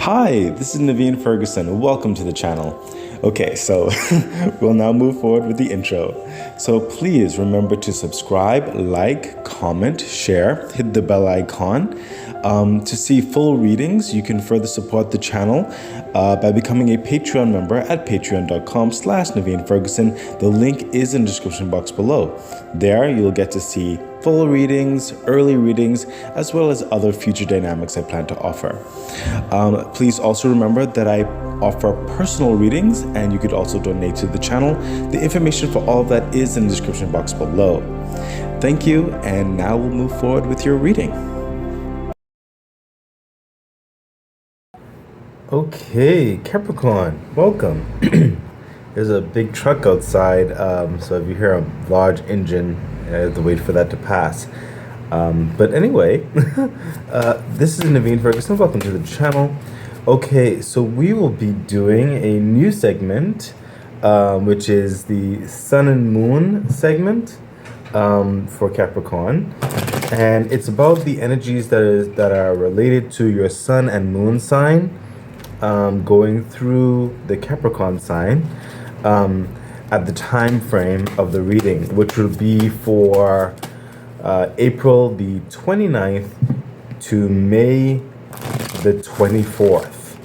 Hi, this is Naveen Ferguson. Welcome to the channel. Okay, so we'll now move forward with the intro. So please remember to subscribe, like, comment, share, hit the bell icon. To see full readings, you can further support the channel by becoming a Patreon member at patreon.com/Naveen Ferguson. The link is in the description box below. There, you'll get to see full readings, early readings, as well as other future dynamics I plan to offer. Please also remember that I offer personal readings, and you could also donate to the channel. The information for all of that is in the description box below. Thank you, and now we'll move forward with your reading. Okay, Capricorn, welcome. There's a big truck outside, so if you hear a large engine, I have to wait for that to pass. But anyway, this is Naveen Ferguson. Welcome to the channel. Okay, so we will be doing a new segment, which is the Sun and Moon segment for Capricorn. And it's about the energies that are related to your Sun and Moon sign, going through the Capricorn sign at the time frame of the reading, which will be for April the 29th to May the 24th.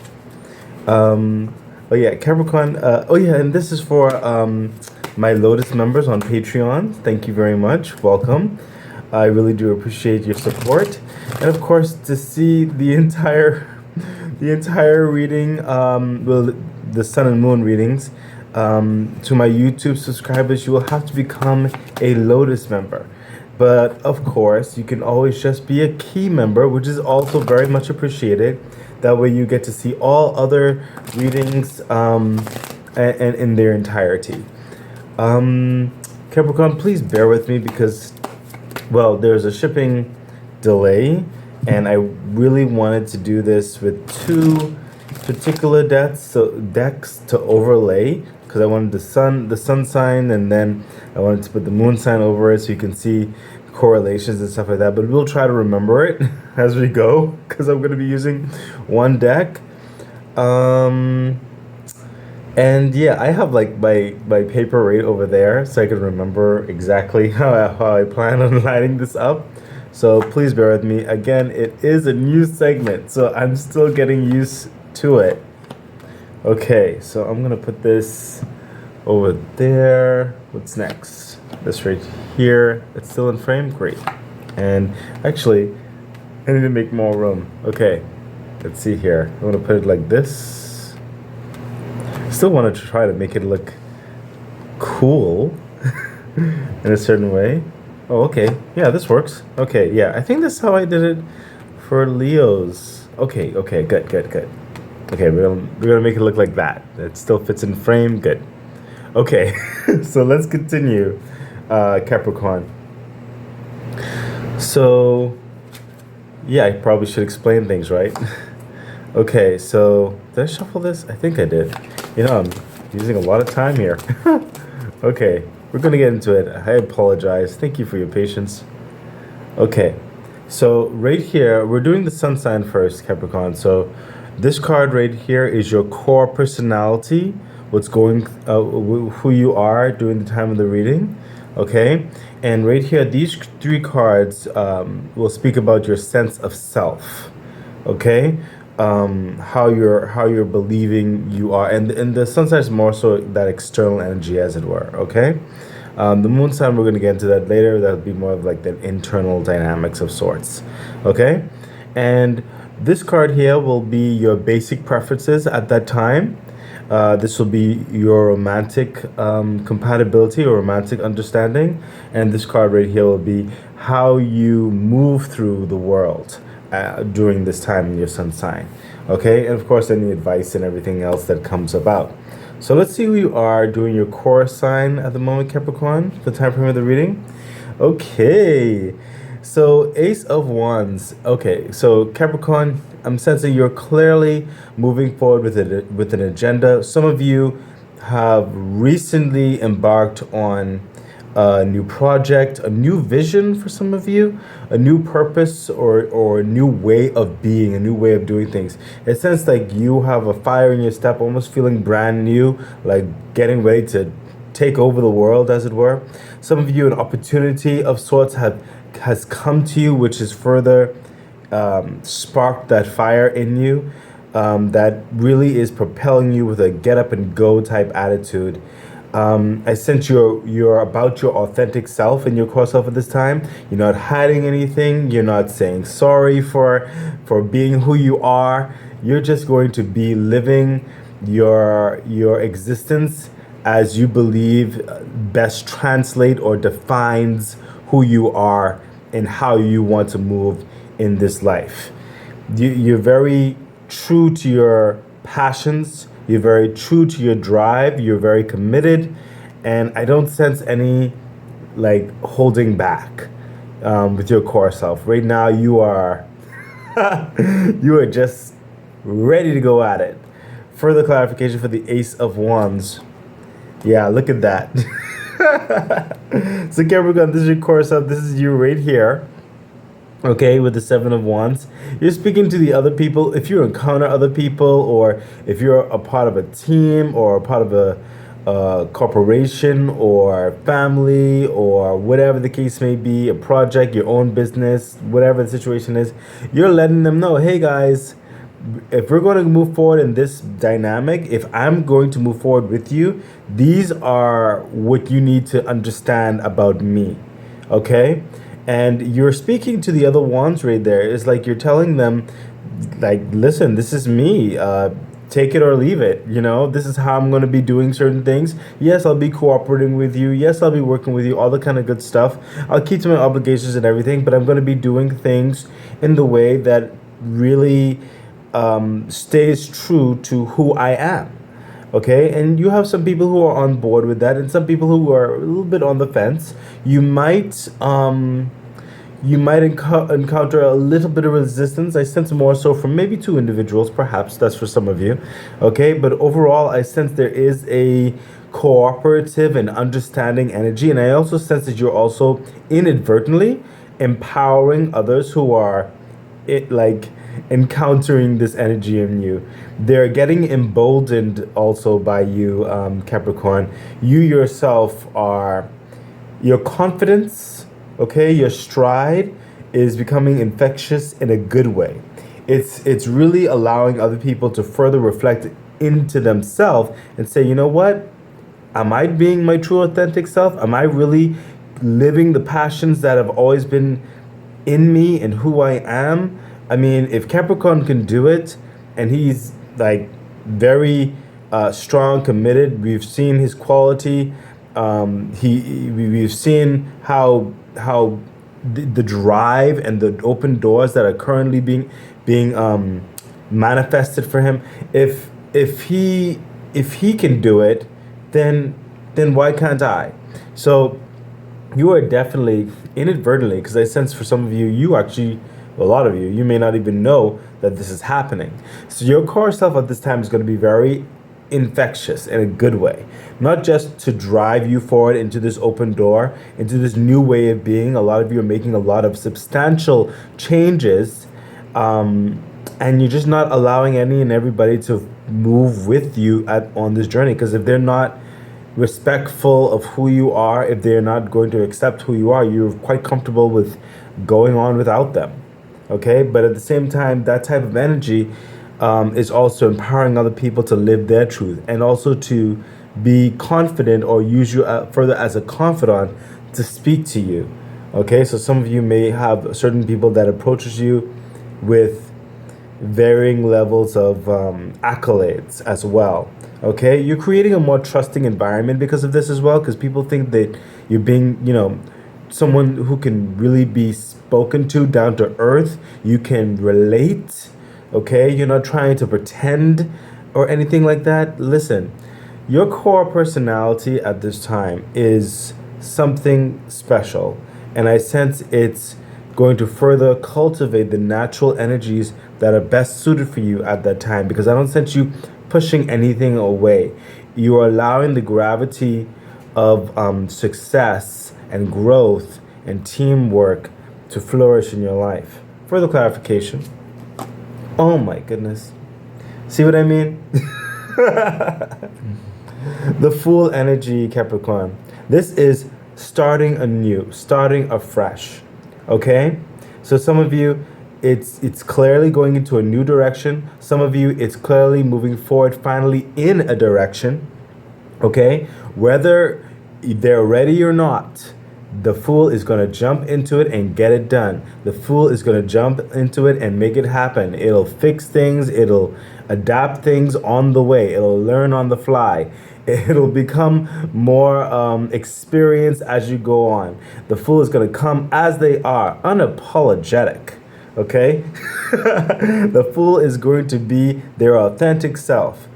Oh yeah, Capricorn. Oh yeah, and this is for my Lotus members on Patreon. Thank you very much. Welcome. I really do appreciate your support, and of course to see the entire reading, well, the Sun and Moon readings, to my YouTube subscribers, you will have to become a Lotus member. But of course, you can always just be a key member, which is also very much appreciated. That way you get to see all other readings and in their entirety. Capricorn, please bear with me because, well, there's a shipping delay, and I really wanted to do this with two particular decks to overlay, because I wanted the sun sign, and then I wanted to put the moon sign over it so you can see correlations and stuff like that. But we'll try to remember it as we go, because I'm going to be using one deck. And yeah, I have like my paper right over there so I can remember exactly how I plan on lining this up. So please bear with me. Again, it is a new segment, so I'm still getting used to it. Okay, so I'm gonna put this over there. What's next? This right here. It's still in frame? Great. And actually, I need to make more room. Okay, let's see here. I'm gonna put it like this. Still wanted to try to make it look cool in a certain way. Oh, okay. Yeah, this works. Okay, yeah. I think that's how I did it for Leo's. Okay, good. Okay, we're gonna make it look like that. It still fits in frame. Good. Okay, so let's continue, Capricorn. So, yeah, I probably should explain things, right? Okay, so did I shuffle this? I think I did. You know, I'm using a lot of time here. Okay. We're going to get into it. I apologize. Thank you for your patience. Okay, so right here, we're doing the sun sign first, Capricorn. So this card right here is your core personality, what's going, who you are during the time of the reading, okay? And right here, these three cards will speak about your sense of self, okay? How you're believing you are, and the sun sign is more so that external energy, as it were. Okay, the moon sign, we're going to get into that later. That would be more of like the internal dynamics of sorts. Okay, and this card here will be your basic preferences at that time. This will be your romantic compatibility or romantic understanding, and this card right here will be how you move through the world during this time in your sun sign. Okay, and of course any advice and everything else that comes about. So let's see who you are doing your core sign at the moment, Capricorn, the time frame of the reading. Okay, so Ace of Wands. Okay, so Capricorn, I'm sensing you're clearly moving forward with an agenda. Some of you have recently embarked on a new project, a new vision for some of you, a new purpose, or a new way of being, a new way of doing things. It sounds like you have a fire in your step, almost feeling brand new, like getting ready to take over the world, as it were. Some of you, an opportunity of sorts has come to you, which has further sparked that fire in you, that really is propelling you with a get up and go type attitude. I sense you're about your authentic self and your core self at this time. You're not hiding anything. You're not saying sorry for being who you are. You're just going to be living your existence as you believe best translate or defines who you are and how you want to move in this life. You're very true to your passions. You're very true to your drive. You're very committed, and I don't sense any like holding back with your core self. Right now, you are you are just ready to go at it. Further clarification for the Ace of Wands. Yeah, look at that. So Capricorn, this is your core self. This is you right here. Okay, with the Seven of Wands, you're speaking to the other people. If you encounter other people, or if you're a part of a team, or a part of a corporation, or family, or whatever the case may be, a project, your own business, whatever the situation is, you're letting them know, hey guys, if we're going to move forward in this dynamic, if I'm going to move forward with you, these are what you need to understand about me. Okay? And you're speaking to the other ones right there. It's like you're telling them, like, listen, this is me. Take it or leave it. You know, this is how I'm going to be doing certain things. Yes, I'll be cooperating with you. Yes, I'll be working with you. All the kind of good stuff. I'll keep to my obligations and everything, but I'm going to be doing things in the way that really stays true to who I am. Okay, and you have some people who are on board with that, and some people who are a little bit on the fence. You might encounter a little bit of resistance. I sense more so from maybe two individuals, perhaps that's for some of you. Okay, but overall, I sense there is a cooperative and understanding energy, and I also sense that you're also inadvertently empowering others who are like encountering this energy in you. They're getting emboldened also by you, Capricorn. You yourself are, your confidence, okay, your stride is becoming infectious in a good way. It's really allowing other people to further reflect into themselves and say, you know what? Am I being my true authentic self? Am I really living the passions that have always been in me and who I am? I mean, if Capricorn can do it, and he's like very strong, committed. We've seen his quality. We've seen how the drive and the open doors that are currently being manifested for him. If he can do it, then why can't I? So you are definitely inadvertently, because I sense for some of you, a lot of you may not even know that this is happening. So your core self at this time is going to be very infectious in a good way, not just to drive you forward into this open door, into this new way of being. A lot of you are making a lot of substantial changes, and you're just not allowing any and everybody to move with you on this journey, because if they're not respectful of who you are, if they're not going to accept who you are, you're quite comfortable with going on without them. Okay, but at the same time, that type of energy is also empowering other people to live their truth, and also to be confident or use you further as a confidant to speak to you. Okay, so some of you may have certain people that approaches you with varying levels of accolades as well. Okay, you're creating a more trusting environment because of this as well, because people think that you're being, someone who can really be spoken to, down to earth. You can relate. Okay, you're not trying to pretend or anything like that. Listen, your core personality at this time is something special, and I sense it's going to further cultivate the natural energies that are best suited for you at that time, because I don't sense you pushing anything away. You are allowing the gravity of success and growth and teamwork to flourish in your life. Further clarification. Oh my goodness. See what I mean? The Fool energy, Capricorn. This is starting anew, starting afresh. Okay? So some of you, it's clearly going into a new direction. Some of you, it's clearly moving forward finally in a direction. Okay? Whether they're ready or not, the Fool is going to jump into it and get it done. The Fool is going to jump into it and make it happen. It'll fix things. It'll adapt things on the way. It'll learn on the fly. It'll become more experienced as you go on. The Fool is going to come as they are, unapologetic. Okay? The Fool is going to be their authentic self.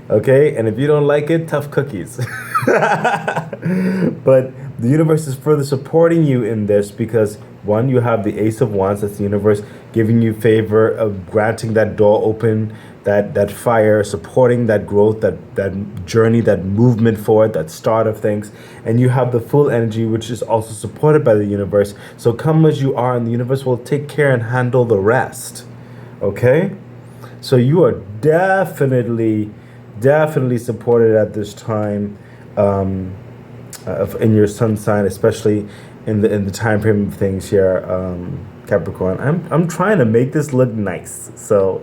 Okay? And if you don't like it, tough cookies. But the universe is further supporting you in this because, one, you have the Ace of Wands. That's the universe giving you favor, of granting that door open, that fire, supporting that growth, that journey, that movement forward, that start of things. And you have the Fool energy, which is also supported by the universe. So come as you are, and the universe will take care and handle the rest. Okay? So you are definitely supported at this time. In your sun sign, especially in the time frame of things here, Capricorn. I'm trying to make this look nice, so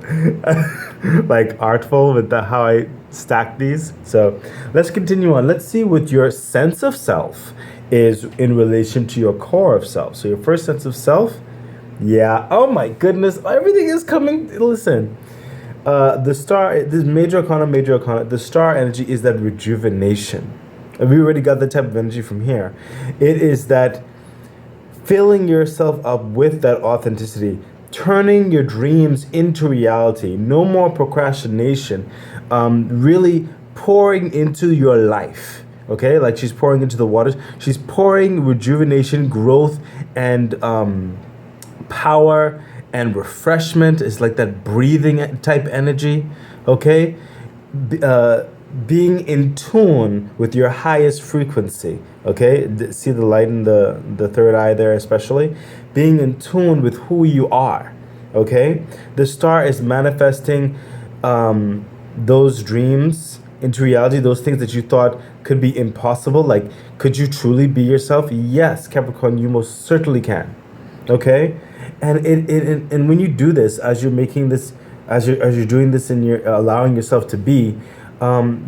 like artful with how I stack these. So let's continue on. Let's see what your sense of self is in relation to your core of self. So your first sense of self, yeah. Oh my goodness, everything is coming. Listen. The star, this major arcana, the star energy is that rejuvenation. And we already got the type of energy from here. It is that filling yourself up with that authenticity, turning your dreams into reality, no more procrastination, really pouring into your life. Okay, like she's pouring into the waters. She's pouring rejuvenation, growth, and power and refreshment. Is like that breathing type energy. Okay, being in tune with your highest frequency. Okay, see the light in the third eye there, especially being in tune with who you are. Okay, the star is manifesting those dreams into reality, those things that you thought could be impossible. Like, could you truly be yourself? Yes, Capricorn, you most certainly can. Okay, and and when you do this, as you're making this, as you're doing this, and you're allowing yourself to be,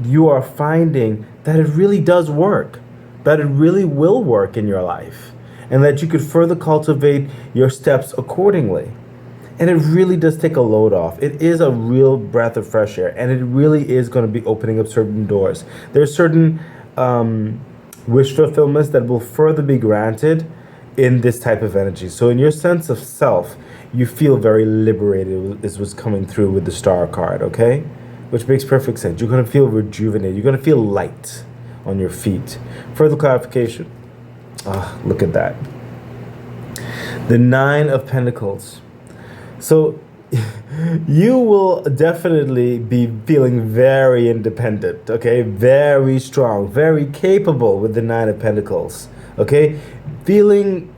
you are finding that it really does work, that it really will work in your life, and that you could further cultivate your steps accordingly. And it really does take a load off. It is a real breath of fresh air, and it really is going to be opening up certain doors. There's certain wish fulfillments that will further be granted in this type of energy. So in your sense of self, you feel very liberated, is what's coming through with the star card, okay? Which makes perfect sense. You're going to feel rejuvenated. You're going to feel light on your feet. Further clarification. Look at that. The Nine of Pentacles. So you will definitely be feeling very independent, okay? Very strong, very capable with the Nine of Pentacles, okay? Feeling,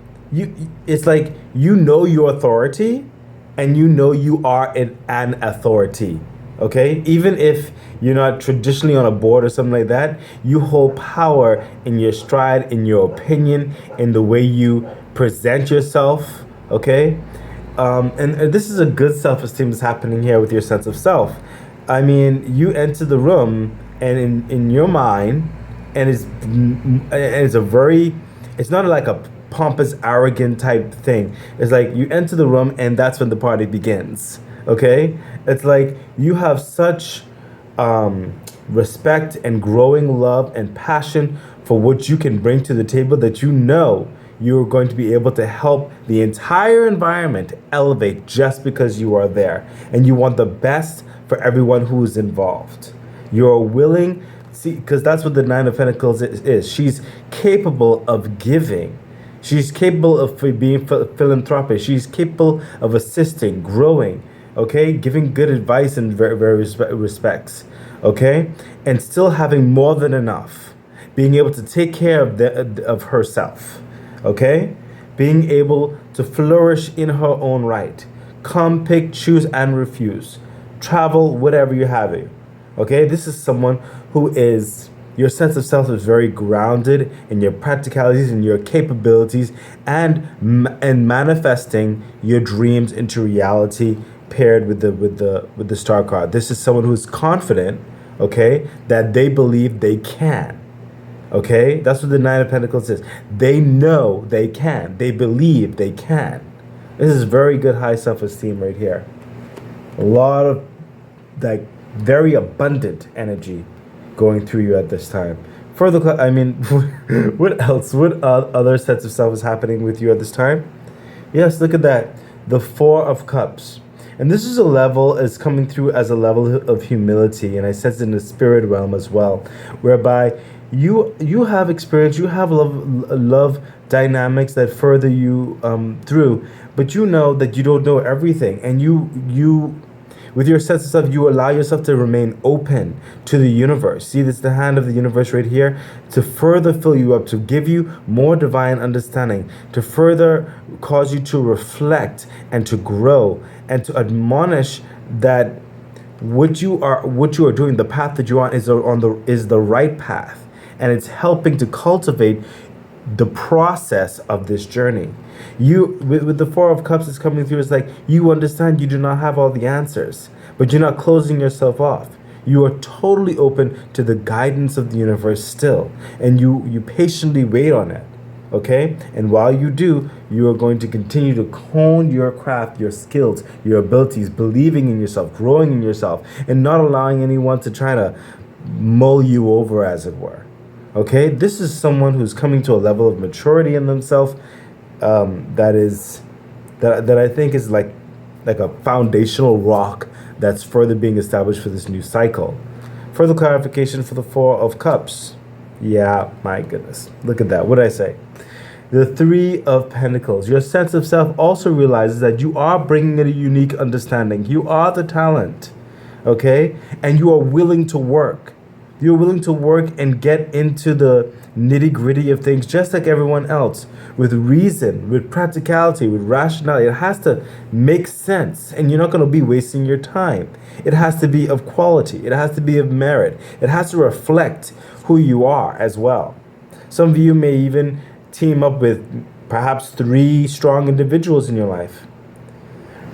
it's like you know your authority and you know you are an authority, okay? Even if you're not traditionally on a board or something like that, you hold power in your stride, in your opinion, in the way you present yourself, okay? And this is a good self-esteem that's happening here with your sense of self. I mean, you enter the room, and in your mind, and it's a very, it's not like a pompous, arrogant type thing. It's like you enter the room, and that's when the party begins. Okay, it's like you have such respect and growing love and passion for what you can bring to the table that you know you're going to be able to help the entire environment elevate just because you are there. And you want the best for everyone who is involved. You're willing, see, because that's what the Nine of Pentacles is. She's capable of giving. She's capable of being philanthropic. She's capable of assisting, growing, okay? Giving good advice in various respects, okay? And still having more than enough. being able to take care of herself, okay? Being able to flourish in her own right. Come, pick, choose, and refuse. Travel, whatever you have it. Okay, this is someone who is, your sense of self is very grounded in your practicalities and your capabilities, and manifesting your dreams into reality, paired with the star card. This is someone who's confident, okay, that they believe they can. Okay, that's what the Nine of Pentacles is. They know they can. They believe they can. This is very good high self-esteem right here. A lot of like very abundant energy going through you at this time. Further, I mean, what else? What other sets of self is happening with you at this time? Yes, look at that. The Four of Cups. And this is a level, is coming through as a level of humility. And I sense in the spirit realm as well, whereby you have experience, you have love dynamics that further you through, but you know that you don't know everything, and you with your sense of self, you allow yourself to remain open to the universe. See, this is the hand of the universe right here, to further fill you up, to give you more divine understanding, to further cause you to reflect and to grow, and to admonish that what you are doing, the path that you're on is the right path, and it's helping to cultivate the process of this journey. You with the Four of Cups is coming through, it's like you understand you do not have all the answers, but you're not closing yourself off. You are totally open to the guidance of the universe still, and you patiently wait on it. Okay, and while you do, you are going to continue to hone your craft, your skills, your abilities, believing in yourself, growing in yourself, and not allowing anyone to try to mull you over, as it were. Okay, this is someone who's coming to a level of maturity in themselves, that I think is like a foundational rock that's further being established for this new cycle. Further clarification for the Four of Cups. Yeah, my goodness, look at that. What did I say? The Three of Pentacles. Your sense of self also realizes that you are bringing a unique understanding. You are the talent, okay, and you are willing to work. You're willing to work and get into the nitty-gritty of things just like everyone else, with reason, with practicality, with rationality. It has to make sense, and you're not going to be wasting your time. It has to be of quality. It has to be of merit. It has to reflect who you are as well. Some of you may even team up with perhaps 3 strong individuals in your life.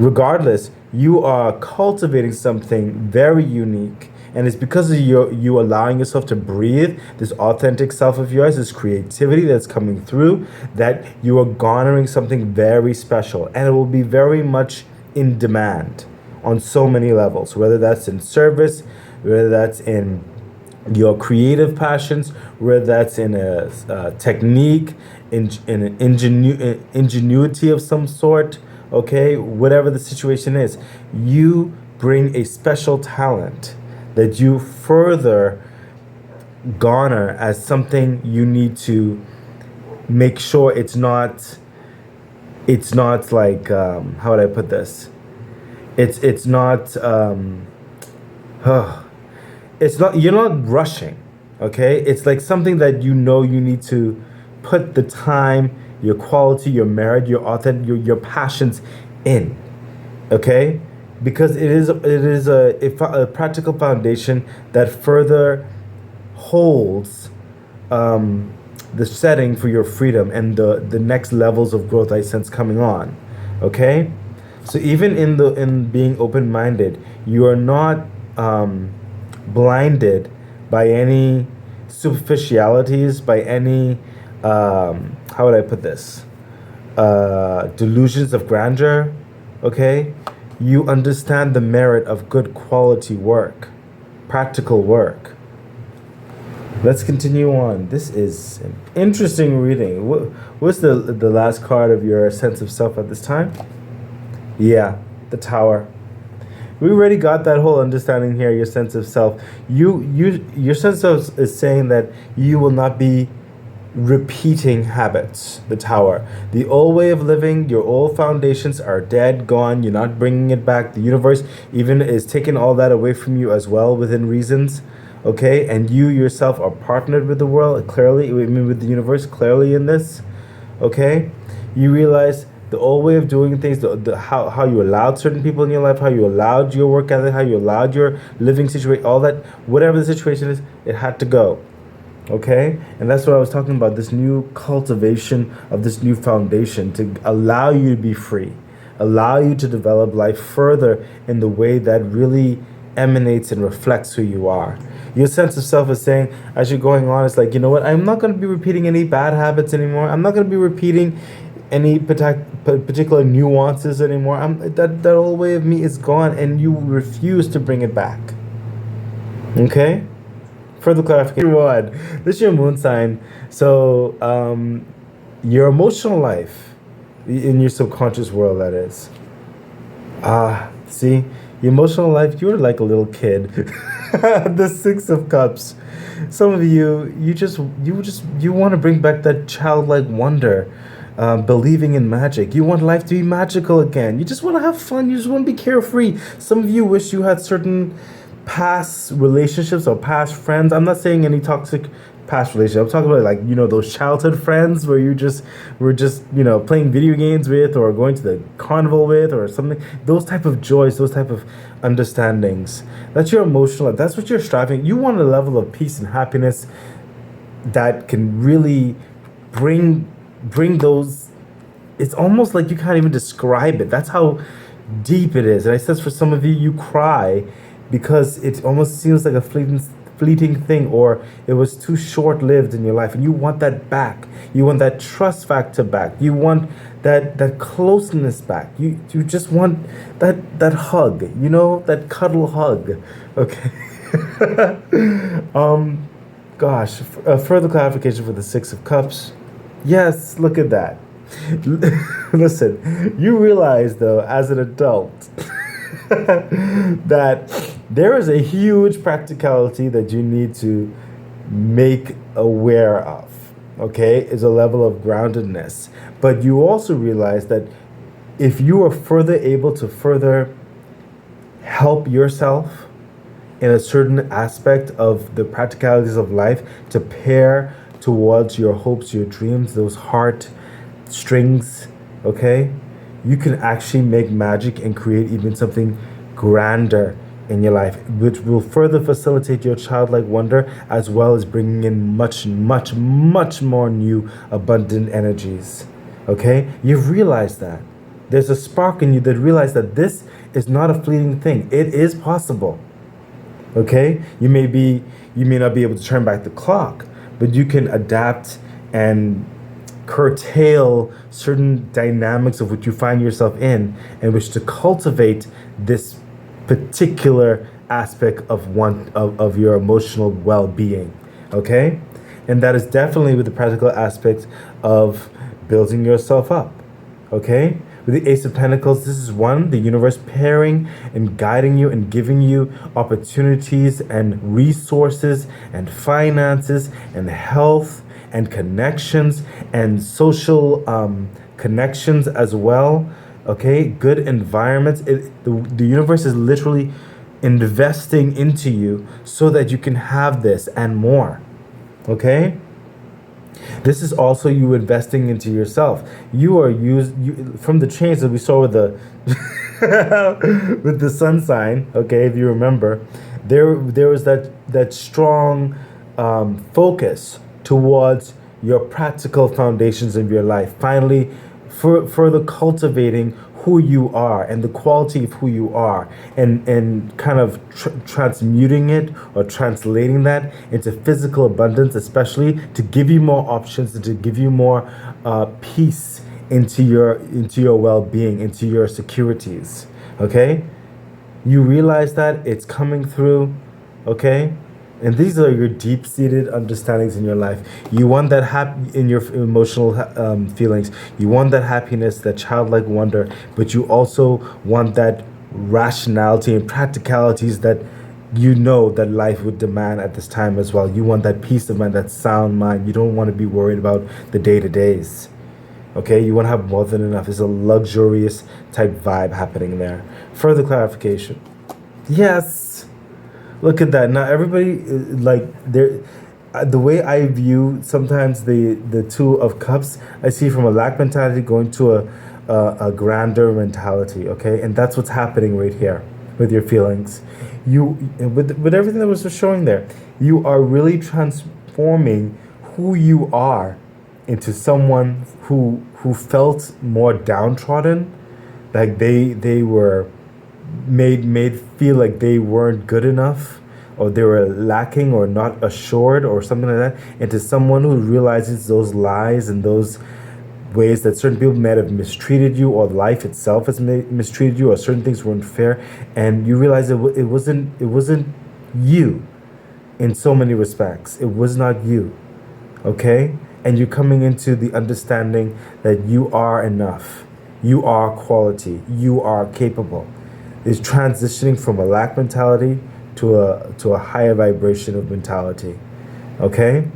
Regardless, you are cultivating something very unique. And it's because of you allowing yourself to breathe this authentic self of yours, this creativity that's coming through, that you are garnering something very special. And it will be very much in demand on so many levels, whether that's in service, whether that's in your creative passions, whether that's in a technique, in an ingenuity of some sort, okay? Whatever the situation is, you bring a special talent that you further garner as something you need to make sure it's not like, how would I put this? It's not, you're not rushing, okay? It's like something that you know you need to put the time, your quality, your merit, your passions in, okay? Because it is a practical foundation that further holds the setting for your freedom and the next levels of growth I sense coming on. Okay, so even in being open-minded, you are not blinded by any superficialities, by any how would I put this, delusions of grandeur. Okay, you understand the merit of good quality work, practical work. Let's continue on. This is an interesting reading. What's the last card of your sense of self at this time? Yeah, the Tower. We already got that whole understanding here, your sense of self. Your sense of is saying that you will not be repeating habits. The Tower. The old way of living, your old foundations are dead, gone. You're not bringing it back. The universe even is taking all that away from you as well within reasons. okay, and you yourself are partnered with the world clearly, I mean with the universe clearly in this, okay, you realize the old way of doing things, how you allowed certain people in your life, how you allowed your work ethic, how you allowed your living situation, all that, whatever the situation is, it had to go. Okay? And that's what I was talking about, this new cultivation of this new foundation to allow you to be free, allow you to develop life further in the way that really emanates and reflects who you are. Your sense of self is saying, as you're going on, it's like, you know what, I'm not going to be repeating any bad habits anymore. I'm not going to be repeating any particular nuances anymore. That old way of me is gone, and you refuse to bring it back. Okay? Further clarification. One, this is your moon sign. So, your emotional life in your subconscious world, that is. See, your emotional life, you're like a little kid. The Six of Cups. Some of you, you want to bring back that childlike wonder, believing in magic. You want life to be magical again. You just want to have fun. You just want to be carefree. Some of you wish you had certain past relationships or past friends. I'm not saying any toxic past relationship. I'm talking about, like, you know, those childhood friends where you just were just, you know, playing video games with, or going to the carnival with, or something. Those type of joys, those type of understandings. That's your emotional life. That's what you're striving. You want a level of peace and happiness that can really bring those. It's almost like you can't even describe it. That's how deep it is. And I says for some of you, you cry because it almost seems like a fleeting thing, or it was too short-lived in your life, and you want that back. You want that trust factor back. You want that closeness back. You just want that hug, you know, that cuddle hug. Okay. Gosh, further clarification for the Six of Cups. Yes, look at that. Listen, you realize though, as an adult, that there is a huge practicality that you need to make aware of, okay, is a level of groundedness. But you also realize that if you are further able to further help yourself in a certain aspect of the practicalities of life to pair towards your hopes, your dreams, those heart strings, okay, you can actually make magic and create even something grander in your life, which will further facilitate your childlike wonder, as well as bringing in much, much, much more new abundant energies. Okay, you've realized that there's a spark in you that realizes that this is not a fleeting thing. It is possible. Okay, you may not be able to turn back the clock, but you can adapt and curtail certain dynamics of which you find yourself in, and wish to cultivate this particular aspect of your emotional well-being. Okay, and that is definitely with the practical aspect of building yourself up. Okay, with the Ace of Pentacles, this is one, the universe pairing and guiding you and giving you opportunities and resources and finances and health and connections and social connections as well. Okay, good environments. The universe is literally investing into you so that you can have this and more. Okay, this is also you investing into yourself. You are from the change that we saw with the with the sun sign. Okay, if you remember, there was that strong focus towards your practical foundations of your life, finally further cultivating who you are and the quality of who you are, and kind of transmuting it or translating that into physical abundance, especially to give you more options and to give you more peace into your well-being, into your securities. Okay, you realize that it's coming through. Okay, and these are your deep-seated understandings in your life. You want that in your emotional feelings. You want that happiness, that childlike wonder, but you also want that rationality and practicalities that you know that life would demand at this time as well. You want that peace of mind, that sound mind. You don't want to be worried about the day-to-days. Okay, you want to have more than enough. It's a luxurious type vibe happening there. Further clarification. Yes. Look at that. Now everybody like there. The way I view sometimes the two of cups, I see from a lack mentality going to a grander mentality. Okay, and that's what's happening right here with your feelings. You with everything that was just showing there, you are really transforming who you are into someone who felt more downtrodden, like they were made feel like they weren't good enough, or they were lacking or not assured or something like that, into someone who realizes those lies and those ways that certain people might have mistreated you, or life itself has mistreated you, or certain things weren't fair, and you realize it wasn't you in so many respects. It was not you. Okay, and you're coming into the understanding that you are enough, you are quality, you are capable. Is transitioning from a lack mentality to a higher vibration of mentality. Okay,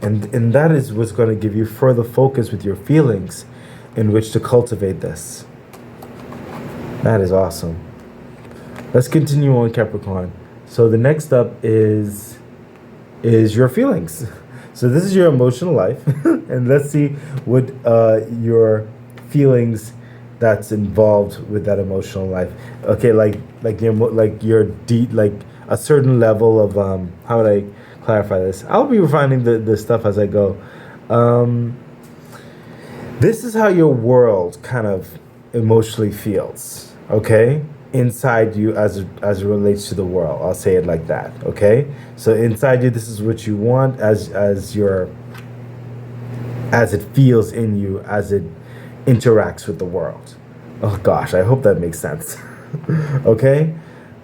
and that is what's going to give you further focus with your feelings in which to cultivate this. That is awesome. Let's continue on, Capricorn. So the next up is your feelings. So this is your emotional life, and let's see what your feelings that's involved with that emotional life. Okay, like your deep, like a certain level of how would I clarify this? I'll be refining the stuff as I go. Um, this is how your world kind of emotionally feels. Okay, inside you as it relates to the world. I'll say it like that. Okay, so inside you, this is what you want as it feels in you, as it interacts with the world. Oh gosh, I hope that makes sense. Okay,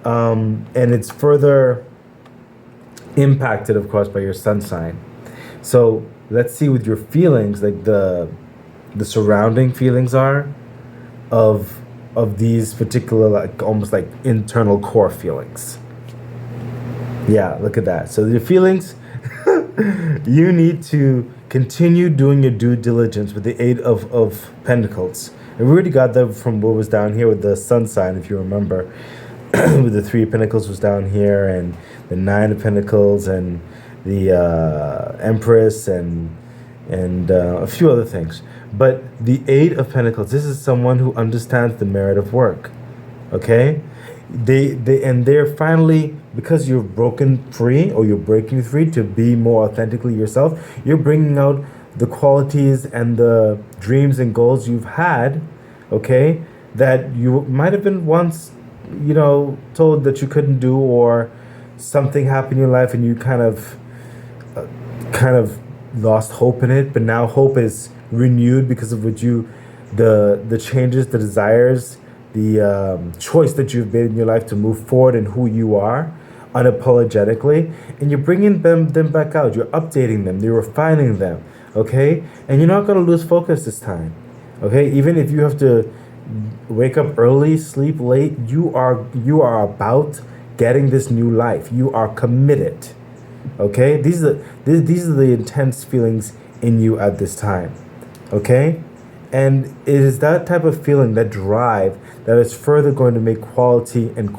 and it's further impacted, of course, by your sun sign. So let's see with your feelings, like the surrounding feelings are of these particular, like almost like internal core feelings. Yeah, look at that. So your feelings, you need to continue doing your due diligence with the Eight of Pentacles. And we already got that from what was down here with the sun sign, if you remember. With the Three of Pentacles was down here, and the Nine of Pentacles, and the Empress, and a few other things. But the Eight of Pentacles, this is someone who understands the merit of work. Okay? They're finally, because you've broken free, or you're breaking free to be more authentically yourself, you're bringing out the qualities and the dreams and goals you've had, okay, that you might have been once, told that you couldn't do, or something happened in your life and you kind of lost hope in it, but now hope is renewed because of the changes, the desires, the choice that you've made in your life to move forward in who you are unapologetically, and you're bringing them back out. You're updating them. You're refining them. Okay, and you're not going to lose focus this time. Okay, even if you have to wake up early, sleep late, you are about getting this new life. You are committed. Okay, these are the intense feelings in you at this time. Okay, and it is that type of feeling, that drive, that is further going to make quality and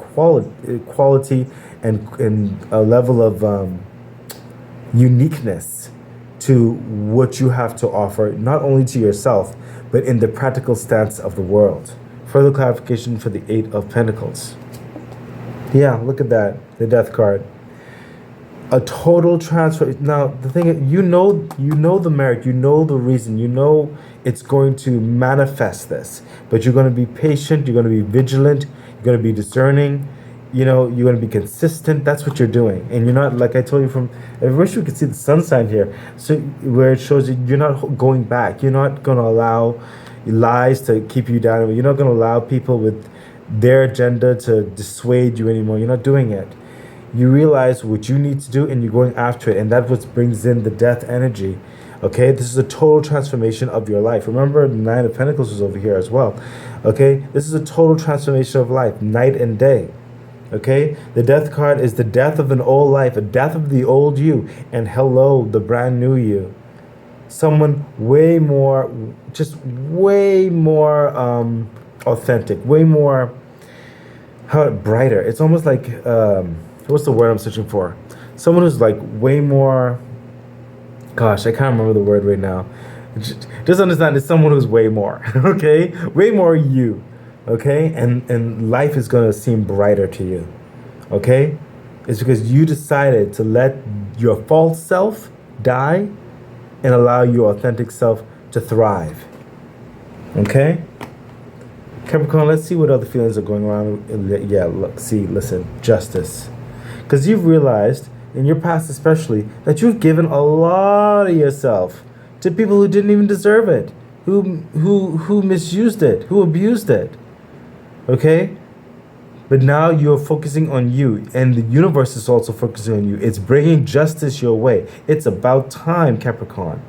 a level of uniqueness to what you have to offer, not only to yourself, but in the practical stance of the world. Further clarification for the Eight of Pentacles. Yeah, look at that, the Death card. A total transfer. Now, the thing is, you know the merit, you know the reason, you know it's going to manifest this, but you're going to be patient, you're going to be vigilant, you're going to be discerning, you're going to be consistent. That's what you're doing. And you're not, like I told you I wish you could see the sun sign here. So where it shows you, you're not going back. You're not going to allow lies to keep you down. You're not going to allow people with their agenda to dissuade you anymore. You're not doing it. You realize what you need to do, and you're going after it. And that's what brings in the death energy. Okay, this is a total transformation of your life. Remember, the Nine of Pentacles was over here as well. Okay, this is a total transformation of life, night and day. Okay, the Death card is the death of an old life, a death of the old you, and hello, the brand new you. Someone way more authentic, way more brighter. It's almost like what's the word I'm searching for? Someone who's like way more, gosh, I can't remember the word right now. Just understand it's someone who's way more, okay? Way more you, okay? And life is gonna seem brighter to you, okay? It's because you decided to let your false self die and allow your authentic self to thrive, okay? Capricorn, let's see what other feelings are going around. Yeah, look, see, listen, justice. Because you've realized, in your past especially, that you've given a lot of yourself to people who didn't even deserve it, who misused it, who abused it. Okay? But now you're focusing on you, and the universe is also focusing on you. It's bringing justice your way. It's about time, Capricorn.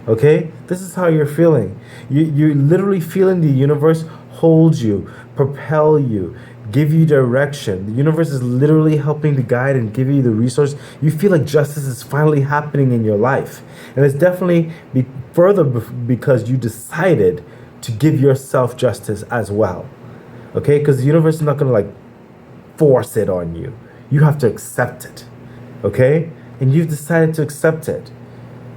Okay? This is how you're feeling. You're literally feeling the universe hold you, propel you, give you direction. The universe is literally helping to guide and give you the resource. You feel like justice is finally happening in your life. And it's definitely because you decided to give yourself justice as well. Okay? Because the universe is not going to like force it on you. You have to accept it. Okay? And you've decided to accept it.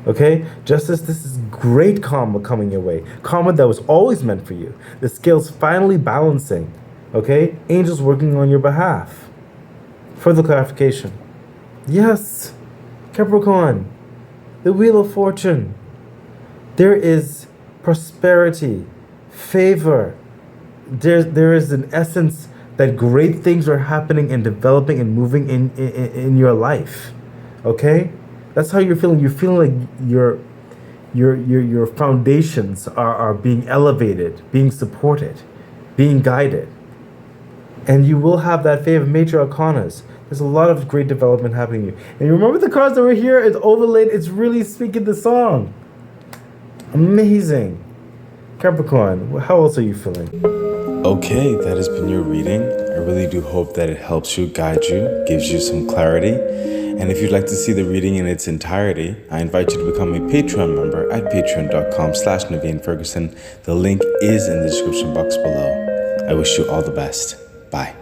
Okay? Justice, this is great karma coming your way. Karma that was always meant for you. The scales finally balancing. Okay? Angels working on your behalf. Further clarification. Yes, Capricorn, the Wheel of Fortune. There is prosperity, favor. There is an essence that great things are happening and developing and moving in your life. Okay? That's how you're feeling. You're feeling like your foundations are being elevated, being supported, being guided. And you will have that favor of major arcanas. There's a lot of great development happening to you. And you remember the cards that were here? It's overlaid. It's really speaking the song. Amazing. Capricorn, how else are you feeling? Okay, that has been your reading. I really do hope that it helps you, guides you, gives you some clarity. And if you'd like to see the reading in its entirety, I invite you to become a Patreon member at patreon.com/Naveen Ferguson. The link is in the description box below. I wish you all the best. Bye.